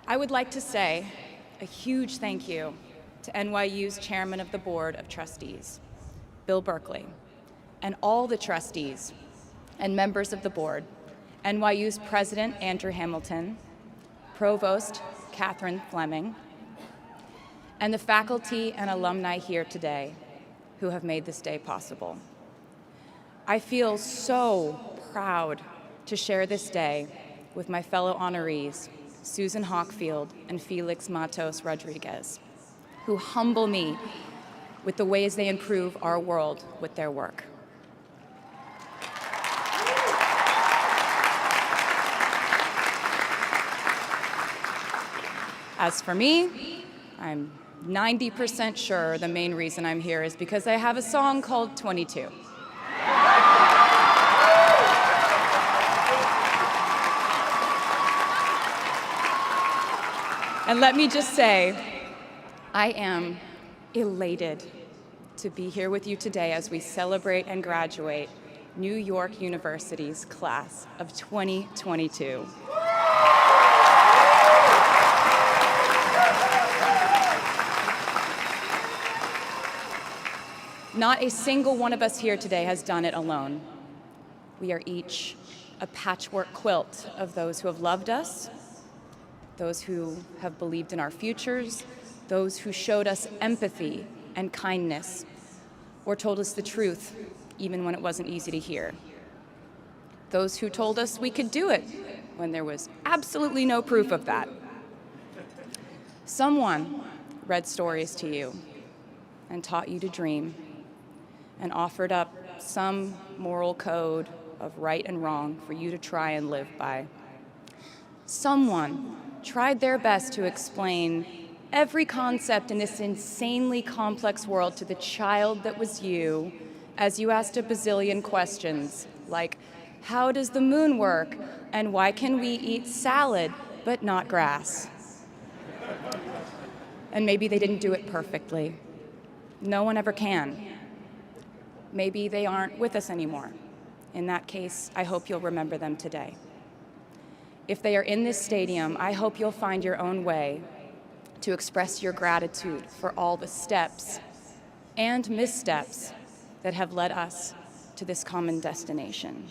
I would like to say a huge thank you to NYU's Chairman of the Board of Trustees, Bill Berkeley, and all the trustees and members of the board, NYU's President Andrew Hamilton, Provost Catherine Fleming, and the faculty and alumni here today who have made this day possible. I feel so proud to share this day with my fellow honorees, Susan Hockfield and Felix Matos Rodriguez, who humble me with the ways they improve our world with their work. As for me, I'm 90% sure the main reason I'm here is because I have a song called 22. And let me just say, I am elated to be here with you today as we celebrate and graduate New York University's class of 2022. Not a single one of us here today has done it alone. We are each a patchwork quilt of those who have loved us, those who have believed in our futures, those who showed us empathy and kindness, or told us the truth even when it wasn't easy to hear. Those who told us we could do it when there was absolutely no proof of that. Someone read stories to you and taught you to dream, and offered up some moral code of right and wrong for you to try and live by. Someone tried their best to explain every concept in this insanely complex world to the child that was you, as you asked a bazillion questions, like, how does the moon work, and why can we eat salad but not grass? And maybe they didn't do it perfectly. No one ever can. Maybe they aren't with us anymore. In that case, I hope you'll remember them today. If they are in this stadium, I hope you'll find your own way to express your gratitude for all the steps and missteps that have led us to this common destination.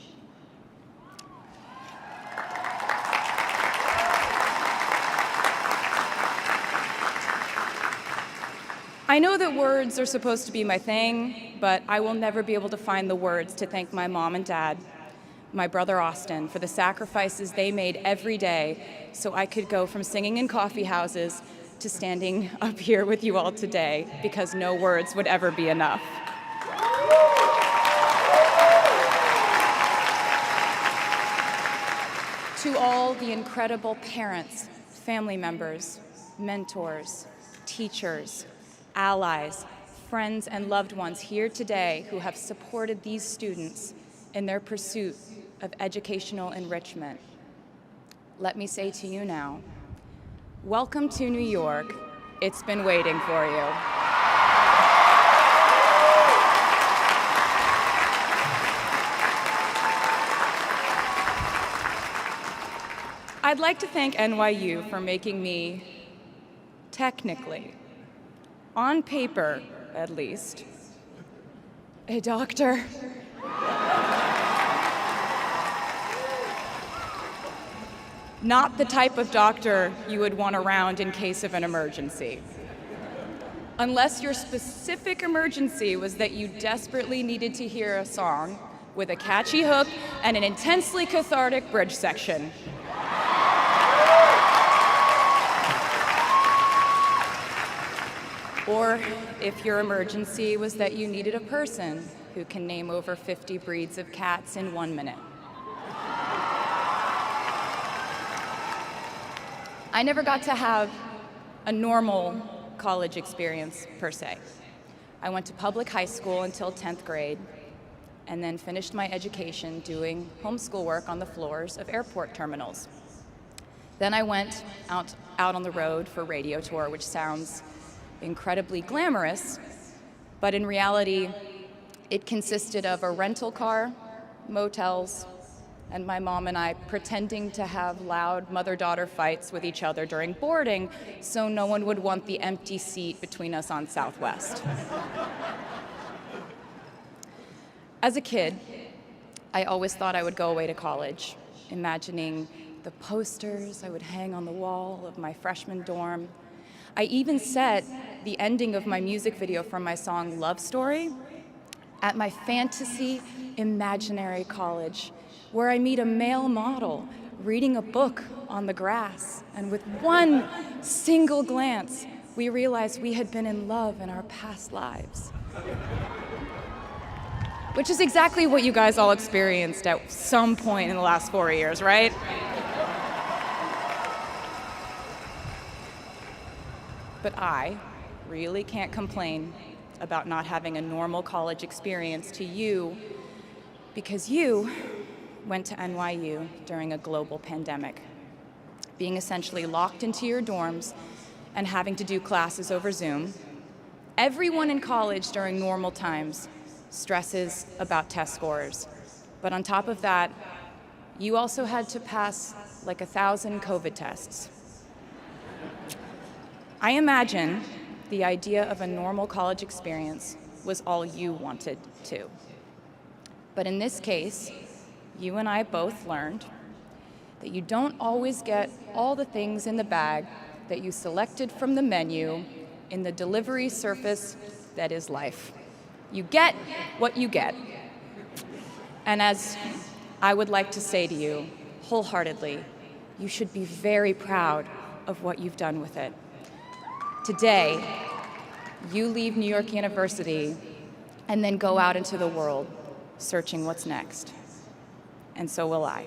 I know that words are supposed to be my thing, but I will never be able to find the words to thank my mom and dad, my brother Austin, for the sacrifices they made every day so I could go from singing in coffee houses to standing up here with you all today, because no words would ever be enough. To all the incredible parents, family members, mentors, teachers, allies, friends, and loved ones here today who have supported these students in their pursuit of educational enrichment, let me say to you now, welcome to New York. It's been waiting for you. I'd like to thank NYU for making me, technically, on paper at least, a doctor. Not the type of doctor you would want around in case of an emergency. Unless your specific emergency was that you desperately needed to hear a song with a catchy hook and an intensely cathartic bridge section. Or if your emergency was that you needed a person who can name over 50 breeds of cats in 1 minute. I never got to have a normal college experience, per se. I went to public high school until 10th grade, and then finished my education doing homeschool work on the floors of airport terminals. Then I went out on the road for radio tour, which sounds incredibly glamorous, but in reality, it consisted of a rental car, motels, and my mom and I pretending to have loud mother-daughter fights with each other during boarding so no one would want the empty seat between us on Southwest. As a kid, I always thought I would go away to college, imagining the posters I would hang on the wall of my freshman dorm. I even set the ending of my music video for my song Love Story at my fantasy imaginary college, where I meet a male model reading a book on the grass, and with one single glance, we realized we had been in love in our past lives. Which is exactly what you guys all experienced at some point in the last 4 years, right? But I really can't complain about not having a normal college experience to you, because you went to NYU during a global pandemic, being essentially locked into your dorms and having to do classes over Zoom. Everyone in college during normal times stresses about test scores. But on top of that, you also had to pass like 1,000 COVID tests. I imagine the idea of a normal college experience was all you wanted too. But in this case, you and I both learned that you don't always get all the things in the bag that you selected from the menu in the delivery service that is life. You get what you get. And as I would like to say to you wholeheartedly, you should be very proud of what you've done with it. Today, you leave New York University and then go out into the world searching what's next. And so will I.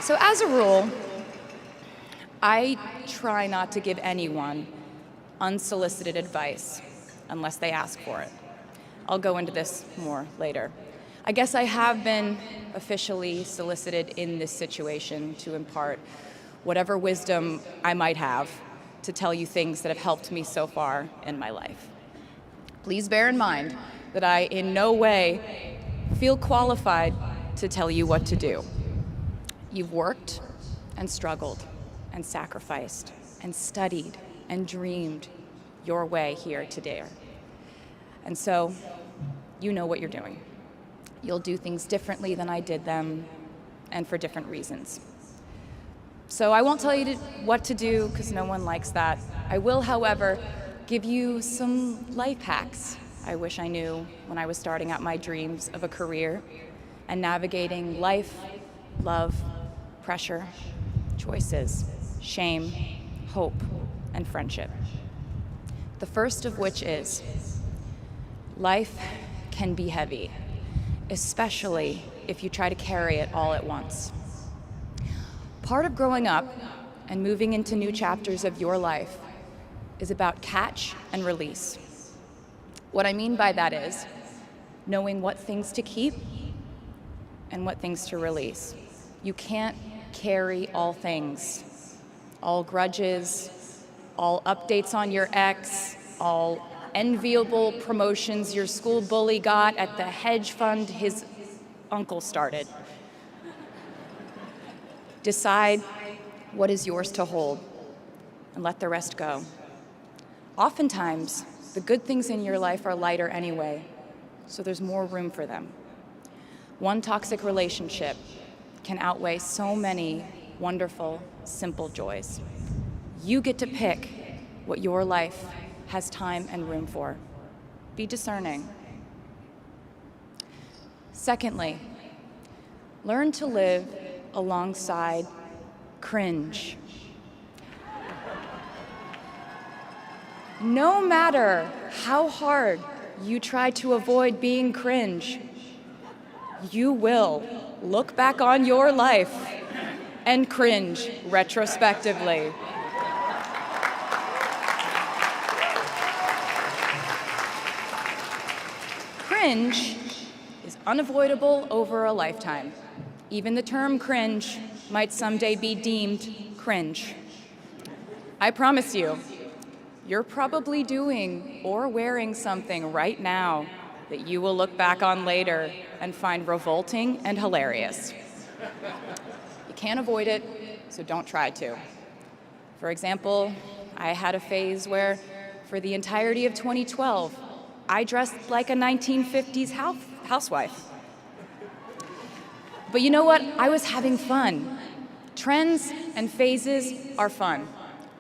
So as a rule, I try not to give anyone unsolicited advice unless they ask for it. I'll go into this more later. I guess I have been officially solicited in this situation to impart whatever wisdom I might have to tell you things that have helped me so far in my life. Please bear in mind that I in no way feel qualified to tell you what to do. You've worked and struggled and sacrificed and studied and dreamed your way here today. And so you know what you're doing. You'll do things differently than I did them, and for different reasons. So I won't tell you what to do, because no one likes that. I will, however, give you some life hacks I wish I knew when I was starting out my dreams of a career and navigating life, love, pressure, choices, shame, hope, and friendship. The first of which is, life can be heavy, especially if you try to carry it all at once. Part of growing up and moving into new chapters of your life is about catch and release. What I mean by that is knowing what things to keep and what things to release. You can't carry all things, all grudges, all updates on your ex, all enviable promotions your school bully got at the hedge fund his uncle started. Decide what is yours to hold and let the rest go. Oftentimes, the good things in your life are lighter anyway, so there's more room for them. One toxic relationship can outweigh so many wonderful, simple joys. You get to pick what your life has time and room for. Be discerning. Secondly, learn to live alongside cringe. No matter how hard you try to avoid being cringe, you will look back on your life and cringe retrospectively. Cringe is unavoidable over a lifetime. Even the term cringe might someday be deemed cringe. I promise you, You're probably doing or wearing something right now that you will look back on later and find revolting and hilarious. You can't avoid it, so don't try to. For example, I had a phase where, for the entirety of 2012, I dressed like a 1950s housewife. But you know what? I was having fun. Trends and phases are fun.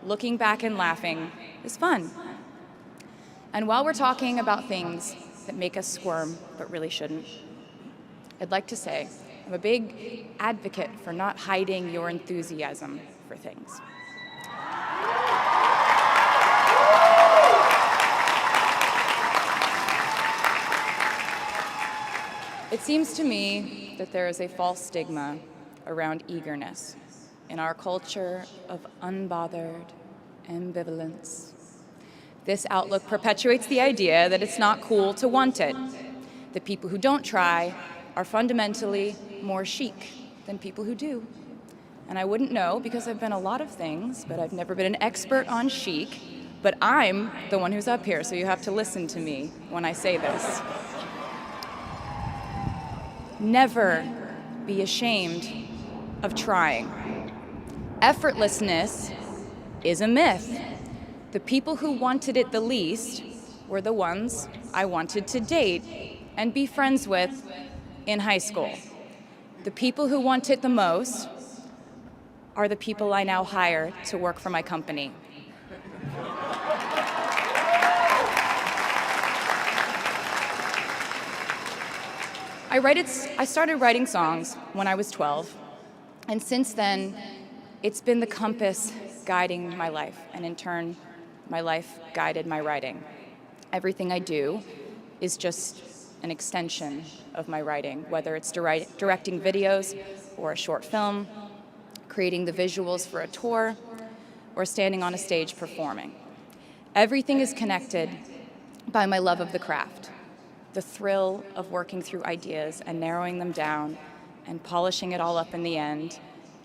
Looking back and laughing is fun. And while we're talking about things that make us squirm but really shouldn't, I'd like to say I'm a big advocate for not hiding your enthusiasm for things. It seems to me that there is a false stigma around eagerness in our culture of unbothered ambivalence. This outlook perpetuates the idea that it's not cool to want it, that people who don't try are fundamentally more chic than people who do. And I wouldn't know because I've been a lot of things, but I've never been an expert on chic, but I'm the one who's up here, so you have to listen to me when I say this. Never be ashamed of trying. Effortlessness is a myth. The people who wanted it the least were the ones I wanted to date and be friends with in high school. The people who want it the most are the people I now hire to work for my company. I started writing songs when I was 12, and since then, it's been the compass guiding my life, and in turn, my life guided my writing. Everything I do is just an extension of my writing, whether it's directing videos or a short film, creating the visuals for a tour, or standing on a stage performing. Everything is connected by my love of the craft, the thrill of working through ideas and narrowing them down and polishing it all up in the end,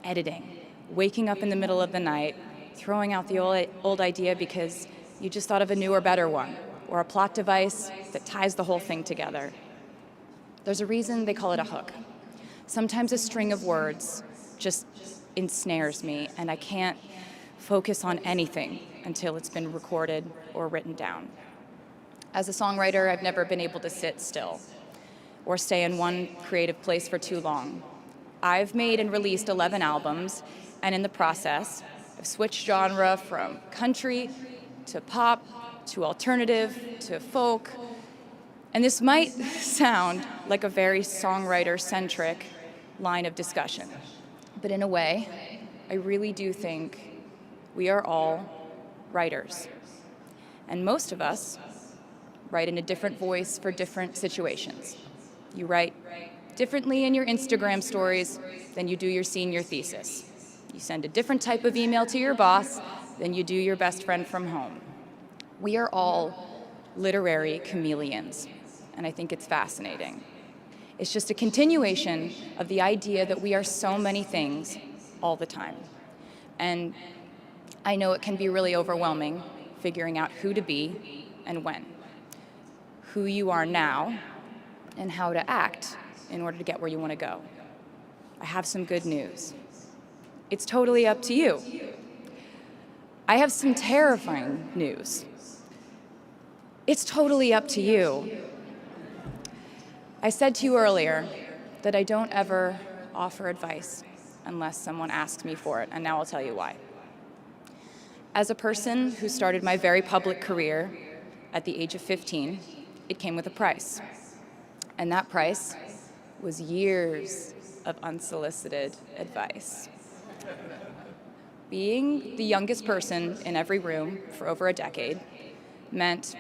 editing, waking up in the middle of the night, throwing out the old idea because you just thought of a newer, better one, or a plot device that ties the whole thing together. There's a reason they call it a hook. Sometimes a string of words just ensnares me, and I can't focus on anything until it's been recorded or written down. As a songwriter, I've never been able to sit still or stay in one creative place for too long. I've made and released 11 albums, and in the process, I've switched genre from country to pop to alternative to folk. And this might sound like a very songwriter-centric line of discussion, but in a way, I really do think we are all writers. And most of us write in a different voice for different situations. You write differently in your Instagram stories than you do your senior thesis. You send a different type of email to your boss than you do your best friend from home. We are all literary chameleons, and I think it's fascinating. It's just a continuation of the idea that we are so many things all the time. And I know it can be really overwhelming figuring out who to be and when, who you are now, and how to act in order to get where you want to go. I have some good news. It's totally up to you. I have some terrifying news. It's totally up to you. I said to you earlier that I don't ever offer advice unless someone asks me for it, and now I'll tell you why. As a person who started my very public career at the age of 15, it came with a price. And that price was years of unsolicited advice. Being the youngest person in every room for over a decade meant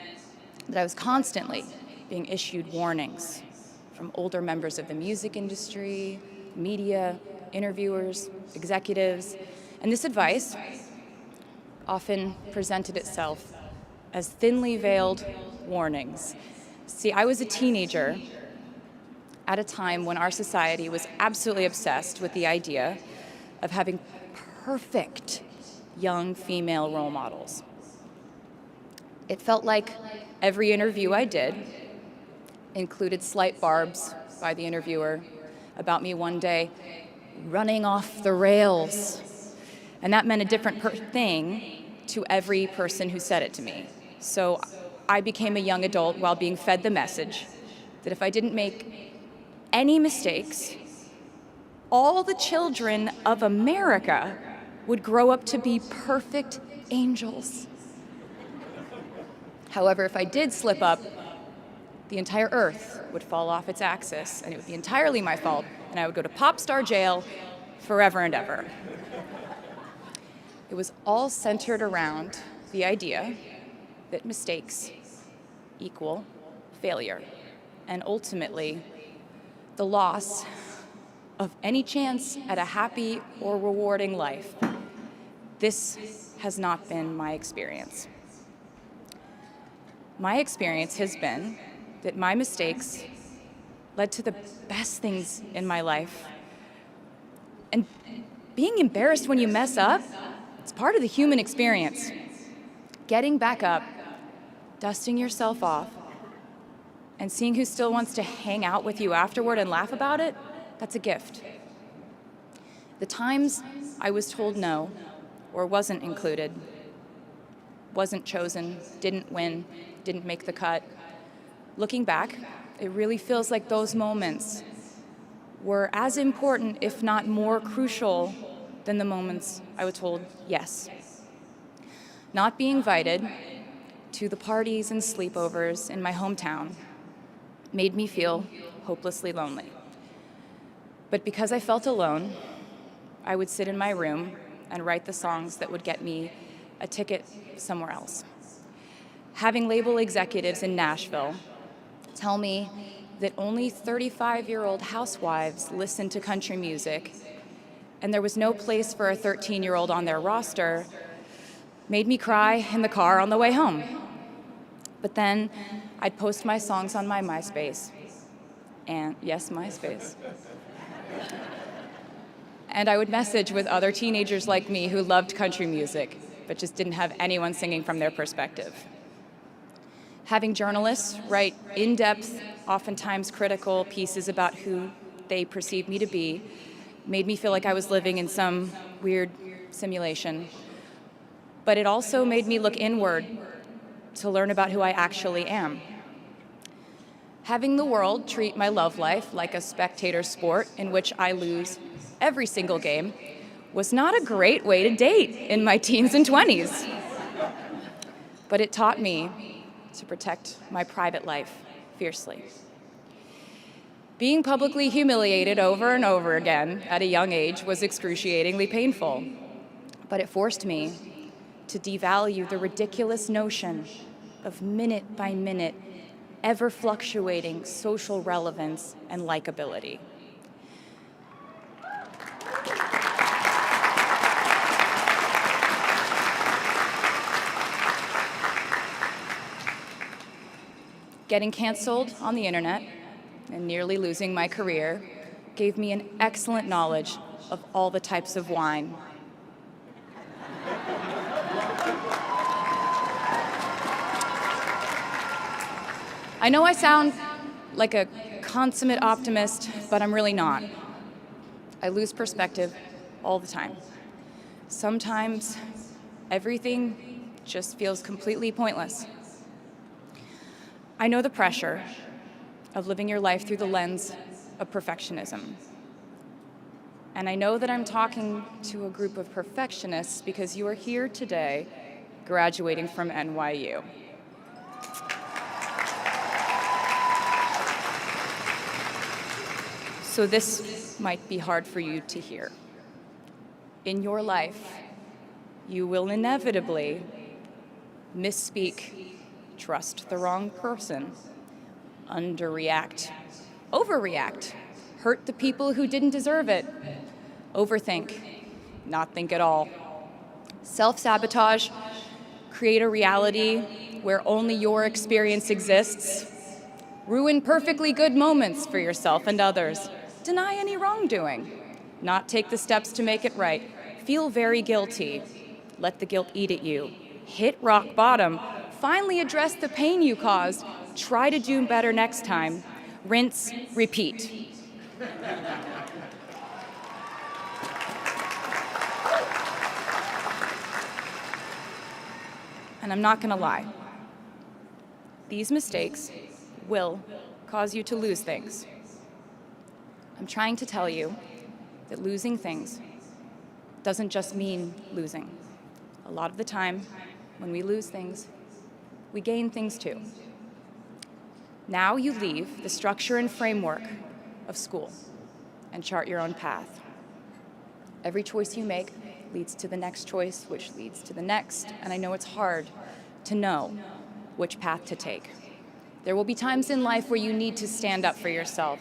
that I was constantly being issued warnings from older members of the music industry, media, interviewers, executives, and this advice often presented itself as thinly veiled warnings. See, I was a teenager at a time when our society was absolutely obsessed with the idea of having perfect young female role models. It felt like every interview I did included slight barbs by the interviewer about me one day running off the rails. And that meant a different thing to every person who said it to me. So I became a young adult while being fed the message that if I didn't make any mistakes, all the children of America would grow up to be perfect angels. However, if I did slip up, the entire earth would fall off its axis, and it would be entirely my fault, and I would go to pop star jail forever and ever. It was all centered around the idea that mistakes equal failure, and ultimately the loss of any chance at a happy or rewarding life. This has not been my experience. My experience has been that my mistakes led to the best things in my life. And being embarrassed when you mess up, it's part of the human experience. Getting back up, dusting yourself off, and seeing who still wants to hang out with you afterward and laugh about it, that's a gift. The times I was told no, or wasn't included, wasn't chosen, didn't win, didn't make the cut, looking back, it really feels like those moments were as important, if not more crucial, than the moments I was told yes. Not being invited to the parties and sleepovers in my hometown made me feel hopelessly lonely. But because I felt alone, I would sit in my room and write the songs that would get me a ticket somewhere else. Having label executives in Nashville tell me that only 35-year-old housewives listen to country music, and there was no place for a 13-year-old on their roster, made me cry in the car on the way home. But then I'd post my songs on my MySpace, and yes, MySpace. And I would message with other teenagers like me who loved country music, but just didn't have anyone singing from their perspective. Having journalists write in-depth, oftentimes critical pieces about who they perceived me to be made me feel like I was living in some weird simulation. But it also made me look inward to learn about who I actually am. Having the world treat my love life like a spectator sport in which I lose every single game was not a great way to date in my teens and 20s. But it taught me to protect my private life fiercely. Being publicly humiliated over and over again at a young age was excruciatingly painful, but it forced me to devalue the ridiculous notion of minute-by-minute, ever-fluctuating social relevance and likability. Getting canceled on the internet and nearly losing my career gave me an excellent knowledge of all the types of wine. I know I sound like a consummate optimist, but I'm really not. I lose perspective all the time. Sometimes everything just feels completely pointless. I know the pressure of living your life through the lens of perfectionism. And I know that I'm talking to a group of perfectionists because you are here today graduating from NYU. So this might be hard for you to hear. In your life, you will inevitably misspeak, trust the wrong person, underreact, overreact, hurt the people who didn't deserve it, overthink, not think at all, self-sabotage, create a reality where only your experience exists, ruin perfectly good moments for yourself and others, deny any wrongdoing, not take the steps to make it right, feel very guilty, let the guilt eat at you, hit rock bottom, finally address the pain you caused. Try to do better next time. Rinse, repeat. And I'm not going to lie. These mistakes will cause you to lose things. I'm trying to tell you that losing things doesn't just mean losing. A lot of the time, when we lose things, we gain things too. Now you leave the structure and framework of school and chart your own path. Every choice you make leads to the next choice, which leads to the next, and I know it's hard to know which path to take. There will be times in life where you need to stand up for yourself.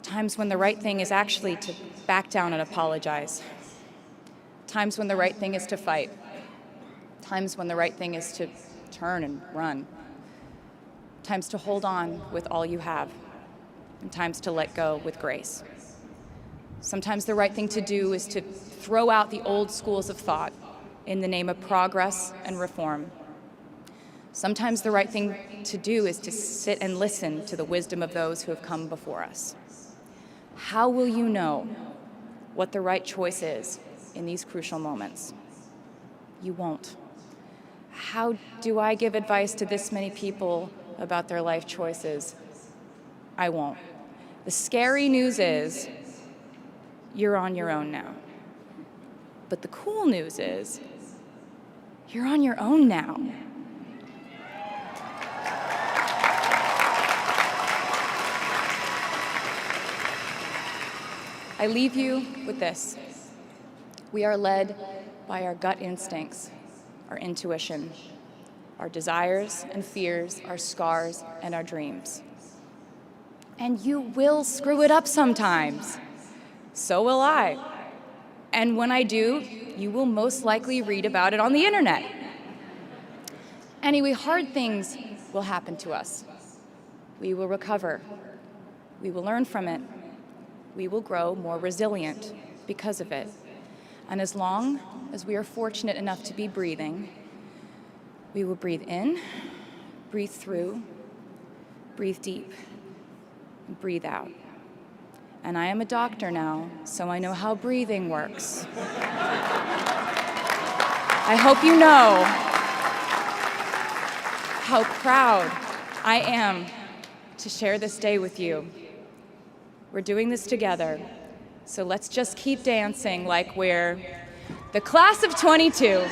Times when the right thing is actually to back down and apologize. Times when the right thing is to fight. Times when the right thing is to turn and run. Times to hold on with all you have. And times to let go with grace. Sometimes the right thing to do is to throw out the old schools of thought in the name of progress and reform. Sometimes the right thing to do is to sit and listen to the wisdom of those who have come before us. How will you know what the right choice is in these crucial moments? You won't. How do I give advice to this many people about their life choices? I won't. The scary news is you're on your own now. But the cool news is you're on your own now. I leave you with this. We are led by our gut instincts, our intuition, our desires and fears, our scars and our dreams. And you will screw it up sometimes. So will I. And when I do, you will most likely read about it on the internet. Anyway, hard things will happen to us. We will recover. We will learn from it. We will grow more resilient because of it. And as long as we are fortunate enough to be breathing, we will breathe in, breathe through, breathe deep, and breathe out. And I am a doctor now, so I know how breathing works. I hope you know how proud I am to share this day with you. We're doing this together, so let's just keep dancing like we're the class of 22.